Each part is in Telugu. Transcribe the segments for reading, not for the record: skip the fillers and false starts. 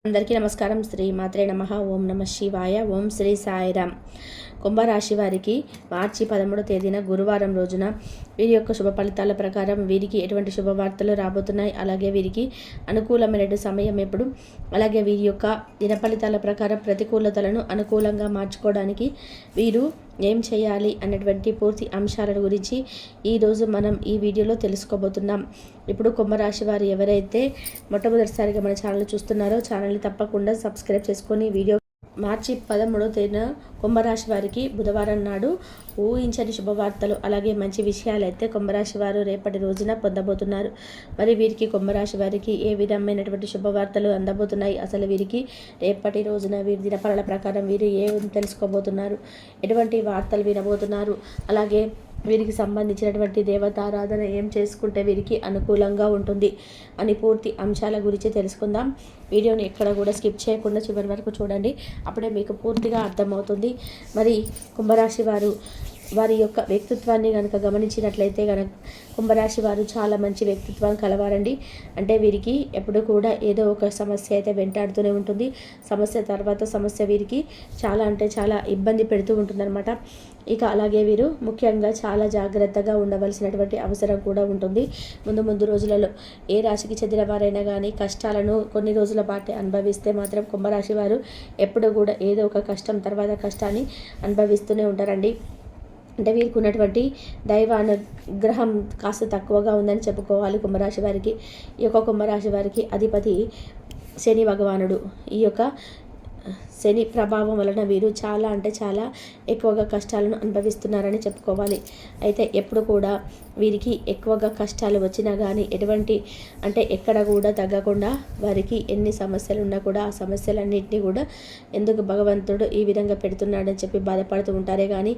అందరికీ నమస్కారం. శ్రీ మాత్రే నమః. ఓం నమ శివాయ. ఓం శ్రీ సాయిరామ్. కుంభరాశి వారికి మార్చి 13వ తేదీన గురువారం రోజున వీరి యొక్క శుభ ఫలితాల ప్రకారం వీరికి ఎటువంటి శుభవార్తలు రాబోతున్నాయి, అలాగే వీరికి అనుకూలమైన సమయం ఎప్పుడు, అలాగే వీరి యొక్క దిన ఫలితాల ప్రకారం ప్రతికూలతలను అనుకూలంగా మార్చుకోవడానికి వీరు ఏం చేయాలి అన్నటువంటి పూర్తి అంశాల గురించి ఈరోజు మనం ఈ వీడియోలో తెలుసుకోబోతున్నాం. ఇప్పుడు కుంభరాశి వారు ఎవరైతే మొట్టమొదటిసారిగా మన ఛానల్ చూస్తున్నారో ఛానల్ని తప్పకుండా సబ్స్క్రైబ్ చేసుకొని వీడియో మార్చి 13వ తేదీన కుంభరాశి వారికి బుధవారం నాడు ఊహించని శుభవార్తలు అలాగే మంచి విషయాలు అయితే కుంభరాశి వారు రేపటి రోజున పొందబోతున్నారు. మరి వీరికి కుంభరాశి వారికి ఏ విధమైనటువంటి శుభవార్తలు అందబోతున్నాయి, అసలు వీరికి రేపటి రోజున వీరి దినఫలాల ప్రకారం వీరు ఏం తెలుసుకోబోతున్నారు, ఎటువంటి వార్తలు వినబోతున్నారు, అలాగే వీరికి సంబంధించినటువంటి దేవతారాధన ఏం చేసుకుంటే వీరికి అనుకూలంగా ఉంటుంది అని పూర్తి అంశాల గురించి తెలుసుకుందాం. వీడియోని ఎక్కడ కూడా స్కిప్ చేయకుండా చివరి వరకు చూడండి, అప్పుడే మీకు పూర్తిగా అర్థమవుతుంది. మరి కుంభరాశి వారి యొక్క వ్యక్తిత్వాన్ని కనుక గమనించినట్లయితే కుంభరాశి వారు చాలా మంచి వ్యక్తిత్వం కలవారండి. అంటే వీరికి ఎప్పుడు కూడా ఏదో ఒక సమస్య అయితే వెంటాడుతూనే ఉంటుంది. సమస్య తర్వాత సమస్య వీరికి చాలా ఇబ్బంది పెడుతూ ఉంటుందన్నమాట. ఇక అలాగే వీరు ముఖ్యంగా చాలా జాగ్రత్తగా ఉండవలసినటువంటి అవసరం కూడా ఉంటుంది. ముందు రోజులలో ఏ రాశికి చెందిన వారైనా కానీ కష్టాలను కొన్ని రోజుల పాటే అనుభవిస్తే మాత్రం కుంభరాశి వారు ఎప్పుడు కూడా ఏదో ఒక కష్టం తర్వాత కష్టాన్ని అనుభవిస్తూనే ఉంటారండి. అంటే వీరికి ఉన్నటువంటి దైవ అనుగ్రహం కాస్త తక్కువగా ఉందని చెప్పుకోవాలి కుంభరాశి వారికి. ఈ యొక్క కుంభరాశి వారికి అధిపతి శని భగవానుడు. ఈ యొక్క శని ప్రభావం వలన వీరు చాలా ఎక్కువగా కష్టాలను అనుభవిస్తున్నారని చెప్పుకోవాలి. అయితే ఎప్పుడు కూడా వీరికి ఎక్కువగా కష్టాలు వచ్చినా కానీ ఎక్కడ కూడా తగ్గకుండా వారికి ఎన్ని సమస్యలు ఉన్నా కూడా ఆ సమస్యలన్నింటినీ కూడా ఎందుకు భగవంతుడు ఈ విధంగా పెడుతున్నాడని చెప్పి బాధపడుతూ ఉంటారే కానీ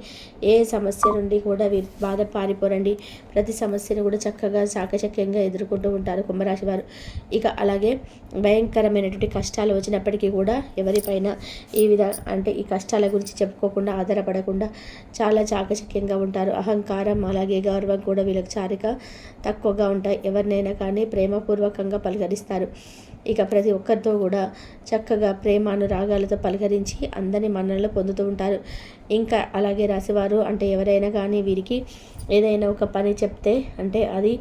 ఏ సమస్య నుండి కూడా వీరు బాధ పారిపోరండి. ప్రతి సమస్యను కూడా చక్కగా చాకచక్యంగా ఎదుర్కొంటూ ఉంటారు కుంభరాశి వారు. ఇక అలాగే భయంకరమైనటువంటి కష్టాలు వచ్చినప్పటికీ కూడా ఎవరిపైన ఈ కష్టాల గురించి చెప్పుకోకుండా ఆధారపడకుండా చాలా చాకచక్యంగా ఉంటారు. అహంకారం అలాగే గౌరవం కూడా వీళ్ళకి తక్కువగా ఉంటాయి. ఎవరినైనా కానీ ప్రేమపూర్వకంగా పలకరిస్తారు. ఇక ప్రతి ఒక్కరితో కూడా చక్కగా ప్రేమ అనురాగాలతో పలకరించి అందరినీ మన్ననలు పొందుతూ ఉంటారు. ఇంకా అలాగే రాశివారు ఎవరైనా కానీ వీరికి ఏదైనా ఒక పని చెప్తే అది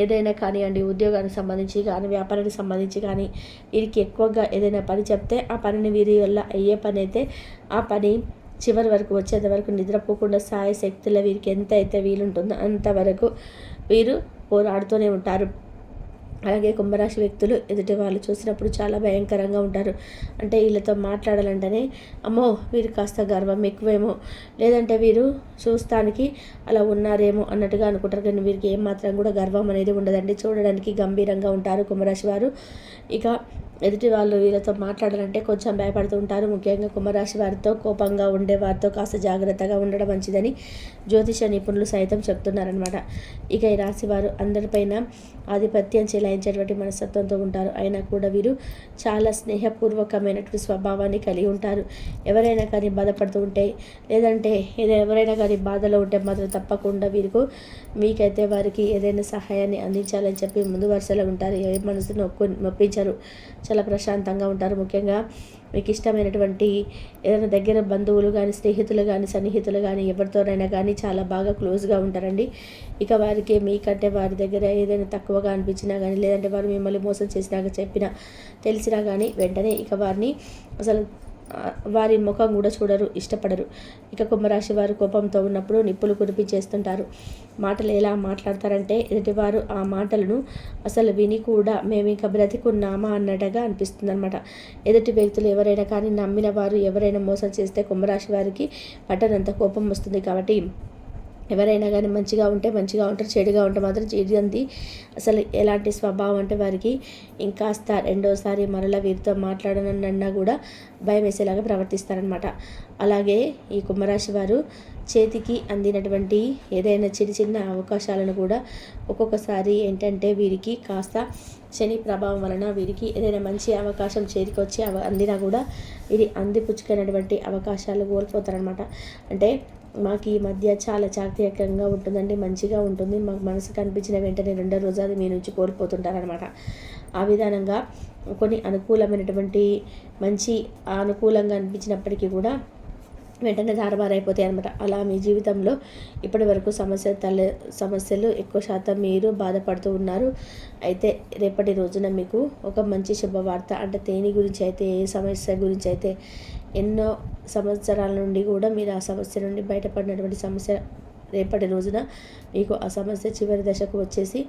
ఏదైనా కానివ్వండి, ఉద్యోగానికి సంబంధించి కానీ వ్యాపారానికి సంబంధించి కానీ వీరికి ఎక్కువగా ఏదైనా పని చెప్తే ఆ పనిని వీరి వల్ల అయ్యే పని అయితే ఆ పని చివరి వరకు వచ్చేంత వరకు నిద్రపోకుండా శక్తుల వీరికి ఎంత అయితే వీలుంటుందో అంతవరకు వీరు పోరాడుతూనే ఉంటారు. అలాగే కుంభరాశి వ్యక్తులు ఎదుటి వాళ్ళు చూసినప్పుడు చాలా భయంకరంగా ఉంటారు. వీళ్ళతో మాట్లాడాలంటేనే అమ్మో వీరు కాస్త గర్వం ఎక్కువేమో, లేదంటే వీరు చూస్తానికి అలా ఉన్నారేమో అన్నట్టుగా అనుకుంటారు. కానీ వీరికి ఏమాత్రం కూడా గర్వం అనేది ఉండదండి. చూడడానికి గంభీరంగా ఉంటారు కుంభరాశి వారు. ఇక ఎదుటి వాళ్ళు వీళ్ళతో మాట్లాడాలంటే కొంచెం భయపడుతూ ఉంటారు. ముఖ్యంగా కుంభరాశి వారితో కోపంగా ఉండే వారితో కాస్త జాగ్రత్తగా ఉండడం మంచిదని జ్యోతిష నిపుణులు సైతం చెప్తున్నారనమాట. ఇక ఈ రాశి వారు అందరిపైన ఆధిపత్యం చెలాయించేటువంటి మనస్తత్వంతో ఉంటారు. అయినా కూడా వీరు చాలా స్నేహపూర్వకమైనటువంటి స్వభావాన్ని కలిగి ఉంటారు. ఎవరైనా కానీ బాధపడుతూ ఉంటే లేదంటే ఎవరైనా కానీ బాధలో ఉంటే మాత్రం తప్పకుండా మీకైతే వారికి ఏదైనా సహాయాన్ని అందించాలని చెప్పి ముందు వరుసలో ఉంటారు. ఏ మనసును నొప్పించరు. చాలా ప్రశాంతంగా ఉంటారు. ముఖ్యంగా మీకు ఇష్టమైనటువంటి ఏదైనా దగ్గర బంధువులు కానీ స్నేహితులు కానీ సన్నిహితులు కానీ ఎవరితోనైనా కానీ చాలా బాగా క్లోజ్గా ఉంటారండి. ఇక వారికి మీకంటే వారి దగ్గర ఏదైనా తక్కువగా అనిపించినా కానీ లేదంటే వారు మిమ్మల్ని మోసం చేసినాక చెప్పినా తెలిసినా కానీ వెంటనే ఇక వారిని అసలు వారి ముఖం కూడా చూడరు, ఇష్టపడరు. ఇక కుంభరాశి వారు కోపంతో ఉన్నప్పుడు నిప్పులు కురిపించేస్తుంటారు. మాటలు ఎలా మాట్లాడతారంటే ఎదుటివారు ఆ మాటలను అసలు విని కూడా మేము ఇంకా బ్రతికున్నామా అన్నట్టుగా అనిపిస్తుంది అనమాట. ఎదుటి వ్యక్తులు ఎవరైనా కానీ నమ్మిన వారు ఎవరైనా మోసం చేస్తే కుంభరాశి వారికి పట్టనంత కోపం వస్తుంది. కాబట్టి ఎవరైనా కానీ మంచిగా ఉంటారు, చెడుగా ఉంటే మాత్రం చెడు. అసలు ఎలాంటి స్వభావం వారికి ఇంకాస్త రెండోసారి మరలా వీరితో మాట్లాడనన్నా కూడా భయం వేసేలాగా ప్రవర్తిస్తారనమాట. అలాగే ఈ కుంభరాశి వారు చేతికి అందినటువంటి ఏదైనా చిన్న అవకాశాలను కూడా ఒక్కొక్కసారి వీరికి కాస్త శని ప్రభావం వలన వీరికి ఏదైనా మంచి అవకాశం చేతికొచ్చి అందినా కూడా వీరి అందిపుచ్చుకున్నటువంటి అవకాశాలు కోల్పోతారనమాట. మాకు ఈ మధ్య చాలా చాకచక్యంగా ఉంటుందండి, మంచిగా ఉంటుంది, మాకు మనసుకు అనిపించిన వెంటనే రెండో రోజు అది మీ నుంచి కోల్పోతుంటారనమాట. ఆ విధానంగా కొన్ని అనుకూలమైనటువంటి మంచి అనుకూలంగా అనిపించినప్పటికీ కూడా వెంటనే తారుమారైపోతాయి అనమాట. అలా మీ జీవితంలో ఇప్పటి వరకు సమస్యలు ఎక్కువ శాతం మీరు బాధపడుతూ ఉన్నారు. అయితే రేపటి రోజున మీకు ఒక మంచి శుభవార్త, అంటే దేని గురించి అయితే, ఏ సమస్య గురించి అయితే ఎన్నో సంవత్సరాల నుండి కూడా మీరు ఆ సమస్య నుండి బయటపడినటువంటి సమస్య రేపటి రోజున మీకు ఆ సమస్య చివరి దశకు వచ్చేసి,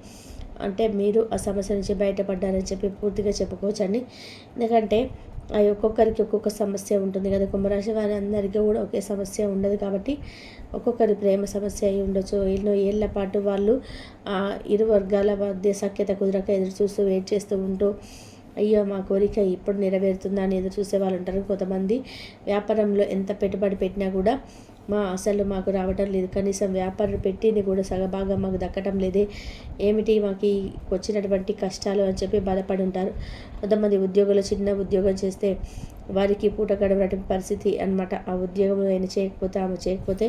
అంటే మీరు ఆ సమస్య నుంచి బయటపడ్డారని చెప్పి పూర్తిగా చెప్పుకోవచ్చండి. ఎందుకంటే ఒక్కొక్కరికి ఒక్కొక్క సమస్య ఉంటుంది కదా. కుంభరాశి వారి అందరికీ కూడా ఒకే సమస్య ఉండదు కాబట్టి ఒక్కొక్కరి ప్రేమ సమస్య అయి ఉండొచ్చు. ఎన్నో ఏళ్ల పాటు వాళ్ళు ఇరు వర్గాల మధ్య సఖ్యత కుదరక ఎదురు చూస్తూ వెయిట్ చేస్తూ ఉంటూ, అయ్యో మా కోరిక ఇప్పుడు నెరవేరుతుందా అని ఎదురు చూసే వాళ్ళు ఉంటారు. కొంతమంది వ్యాపారంలో ఎంత పెట్టుబడి పెట్టినా కూడా అసలు మాకు రావటం లేదు, కనీసం వ్యాపారం పెట్టింది కూడా సగభాగం మాకు దక్కటం లేదే, ఏమిటి మాకు వచ్చినటువంటి కష్టాలు అని చెప్పి బాధపడి ఉంటారు. కొంతమంది ఉద్యోగులు చిన్న ఉద్యోగం చేస్తే వారికి పూట గడవనటువంటి పరిస్థితి అనమాట. ఆ ఉద్యోగం ఆయన చేయకపోతే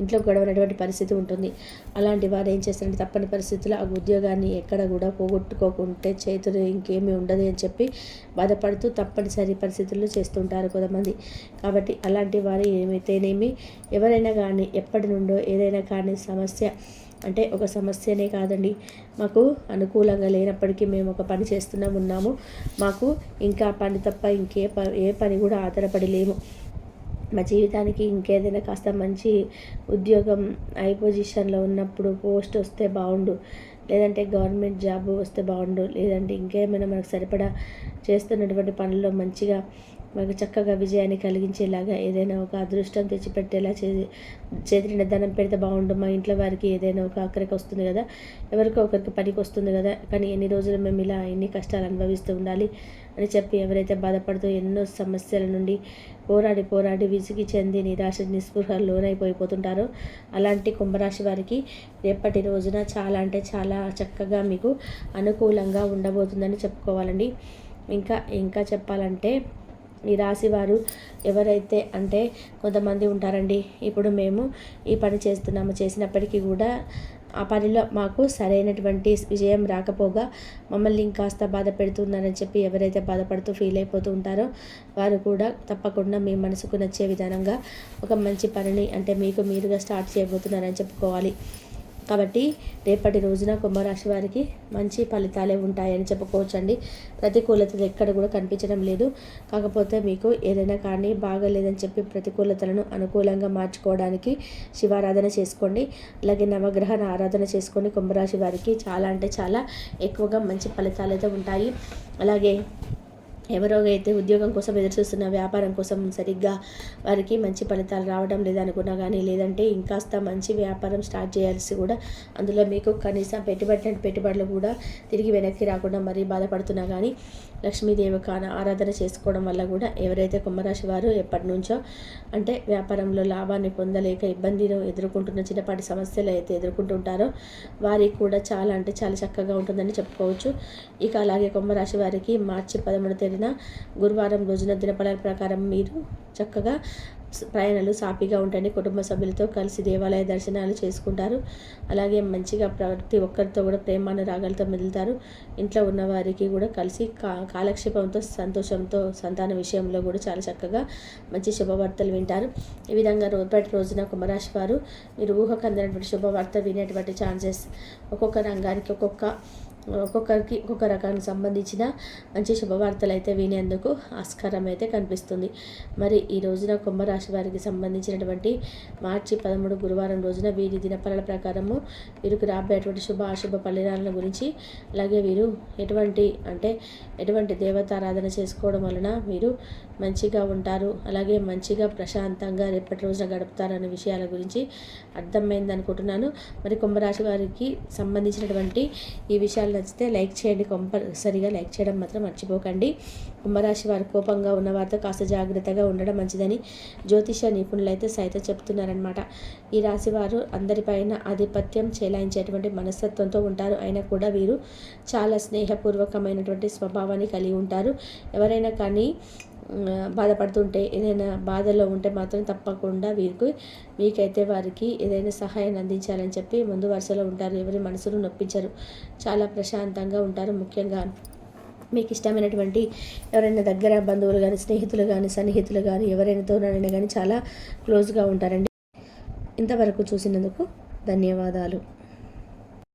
ఇంట్లో గడవనటువంటి పరిస్థితి ఉంటుంది. అలాంటి వారు ఏం చేస్తారంటే తప్పని పరిస్థితుల్లో ఆ ఉద్యోగాన్ని ఎక్కడ కూడా పోగొట్టుకోకుంటే చేతులు ఇంకేమీ ఉండదు అని చెప్పి బాధపడుతూ తప్పనిసరి పరిస్థితుల్లో చేస్తుంటారు కొంతమంది. కాబట్టి అలాంటి వారు ఏమైతేనేమి, ఎవరైనా కానీ ఎప్పటి నుండో ఏదైనా కానీ సమస్య, అంటే ఒక సమస్యనే కాదండి, మాకు అనుకూలంగా లేనప్పటికీ మేము ఒక పని ఉన్నాము, మాకు ఇంకా పని తప్ప ఏ పని కూడా ఆధారపడి లేము, మా జీవితానికి ఇంకేదైనా కాస్త మంచి ఉద్యోగం హై పొజిషన్లో ఉన్నప్పుడు పోస్ట్ వస్తే బాగుండు, లేదంటే గవర్నమెంట్ జాబ్ వస్తే బాగుండు, లేదంటే ఇంకేమైనా మనకు సరిపడా చేస్తున్నటువంటి పనుల్లో మంచిగా మాకు చక్కగా విజయాన్ని కలిగించేలాగా ఏదైనా ఒక అదృష్టం తెచ్చిపెట్టేలా చేతిని ధనం పెడితే బాగుండు, మా ఇంట్లో వారికి ఏదైనా ఒక ఆఖరికి వస్తుంది కదా, ఎవరికో ఒకరికి పనికి వస్తుంది కదా, కానీ ఎన్ని రోజులు మేము ఇలా ఎన్ని కష్టాలు అనుభవిస్తూ ఉండాలి అని చెప్పి ఎవరైతే బాధపడుతూ ఎన్నో సమస్యల నుండి పోరాడి విసిగి చెంది నిరాశ నిస్పృహ లోనైపోతుంటారో అలాంటి కుంభరాశి వారికి రేపటి రోజున చాలా అంటే చాలా చక్కగా మీకు అనుకూలంగా ఉండబోతుందని చెప్పుకోవాలండి. ఇంకా చెప్పాలంటే ఈ రాశి వారు ఎవరైతే, అంటే కొంతమంది ఉంటారండి, ఇప్పుడు మేము ఈ పని చేసినప్పటికీ కూడా ఆ పనిలో మాకు సరైనటువంటి విజయం రాకపోగా మమ్మల్ని ఇంకాస్త బాధ పెడుతున్నారని చెప్పి ఎవరైతే బాధపడుతూ ఫీల్ అయిపోతూ ఉంటారో వారు కూడా తప్పకుండా మీ మనసుకు నచ్చే విధానంగా ఒక మంచి పనిని, అంటే మీకు మీరుగా స్టార్ట్ చేయబోతున్నారని చెప్పుకోవాలి. కాబట్టి రేపటి రోజున కుంభరాశి వారికి మంచి ఫలితాలే ఉంటాయని చెప్పుకోవచ్చండి. ప్రతికూలతలు ఎక్కడ కూడా కనిపించడం లేదు. కాకపోతే మీకు ఏదైనా కానీ బాగలేదని చెప్పి ప్రతికూలతలను అనుకూలంగా మార్చుకోవడానికి శివారాధన చేసుకోండి. అలాగే నవగ్రహ ఆరాధన చేసుకోండి. కుంభరాశి వారికి చాలా అంటే చాలా ఎక్కువగా మంచి ఫలితాలు అయితే ఉంటాయి. అలాగే ఎవరైతే ఉద్యోగం కోసం ఎదురుచూస్తున్న, వ్యాపారం కోసం సరిగ్గా వారికి మంచి ఫలితాలు రావడం లేదనుకున్నా కానీ, లేదంటే ఇంకాస్త మంచి వ్యాపారం స్టార్ట్ చేయాల్సి కూడా అందులో మీకు కనీసం పెట్టుబడులు కూడా తిరిగి వెనక్కి రాకుండా మరీ బాధపడుతున్నా కానీ లక్ష్మీదేవి ఆరాధన చేసుకోవడం వల్ల కూడా ఎవరైతే కుంభరాశి వారు ఎప్పటి నుంచో, అంటే వ్యాపారంలో లాభాన్ని పొందలేక ఇబ్బందిని ఎదుర్కొంటున్న చిన్నపాటి సమస్యలు అయితే ఎదుర్కొంటుంటారో వారికి కూడా చాలా అంటే చాలా చక్కగా ఉంటుందని చెప్పుకోవచ్చు. ఇక అలాగే కుంభరాశి వారికి మార్చి 13వ తేదీన గురువారం రోజున దినఫలాల ప్రకారం మీరు చక్కగా ప్రయాణాలు సాఫీగా ఉంటాయి. కుటుంబ సభ్యులతో కలిసి దేవాలయ దర్శనాలు చేసుకుంటారు. అలాగే మంచిగా ప్రతి ఒక్కరితో కూడా ప్రేమానురాగాలతో మెదులుతారు. ఇంట్లో ఉన్న వారికి కూడా కలిసి కాలక్షేపంతో సంతోషంతో సంతాన విషయంలో కూడా చాలా చక్కగా మంచి శుభవార్తలు వింటారు. ఈ విధంగా రేపటి రోజున కుంభరాశి వారు మీరు ఊహకు అందినటువంటి శుభవార్త వినేటువంటి ఛాన్సెస్ ఒక్కొక్క రంగానికి ఒక్కొక్కరికి ఒక్కొక్క రకానికి సంబంధించిన మంచి శుభవార్తలు అయితే వినేందుకు ఆస్కారం అయితే కనిపిస్తుంది. మరి ఈ రోజున కుంభరాశి వారికి సంబంధించినటువంటి మార్చి 13 గురువారం రోజున వీరి దినఫలాల ప్రకారము వీరికి రాబోయేటువంటి అశుభ పరిణామాల గురించి, అలాగే వీరు ఎటువంటి దేవతారాధన చేసుకోవడం వలన వీరు మంచిగా ఉంటారు, అలాగే మంచిగా ప్రశాంతంగా రేపటి రోజున గడుపుతారనే విషయాల గురించి అర్థమైంది అనుకుంటున్నాను. మరి కుంభరాశి వారికి సంబంధించినటువంటి ఈ విషయాలు నచ్చితే లైక్ చేయండి. కంపల్సరిగా లైక్ చేయడం మాత్రం మర్చిపోకండి. కుంభరాశి వారు కోపంగా ఉన్న వారితో కాస్త జాగ్రత్తగా ఉండడం మంచిదని జ్యోతిష నిపుణులు అయితే సైతం చెప్తున్నారనమాట. ఈ రాశి వారు అందరిపైన ఆధిపత్యం చెలాయించేటువంటి మనస్తత్వంతో ఉంటారు. అయినా కూడా వీరు చాలా స్నేహపూర్వకమైనటువంటి స్వభావాన్ని కలిగి ఉంటారు. ఎవరైనా కానీ బాధపడుతుంటే, ఏదైనా బాధలో ఉంటే మాత్రం తప్పకుండా మీకైతే వారికి ఏదైనా సహాయాన్ని అందించాలని చెప్పి ముందు వరుసలో ఉంటారు. ఎవరి మనసును నొప్పించరు. చాలా ప్రశాంతంగా ఉంటారు. ముఖ్యంగా మీకు ఇష్టమైనటువంటి ఎవరైనా దగ్గర బంధువులు కానీ, స్నేహితులు కానీ, సన్నిహితులు కానీ, ఎవరైనాతోనైనా కానీ చాలా క్లోజ్గా ఉంటారండి. ఇంతవరకు చూసినందుకు ధన్యవాదాలు.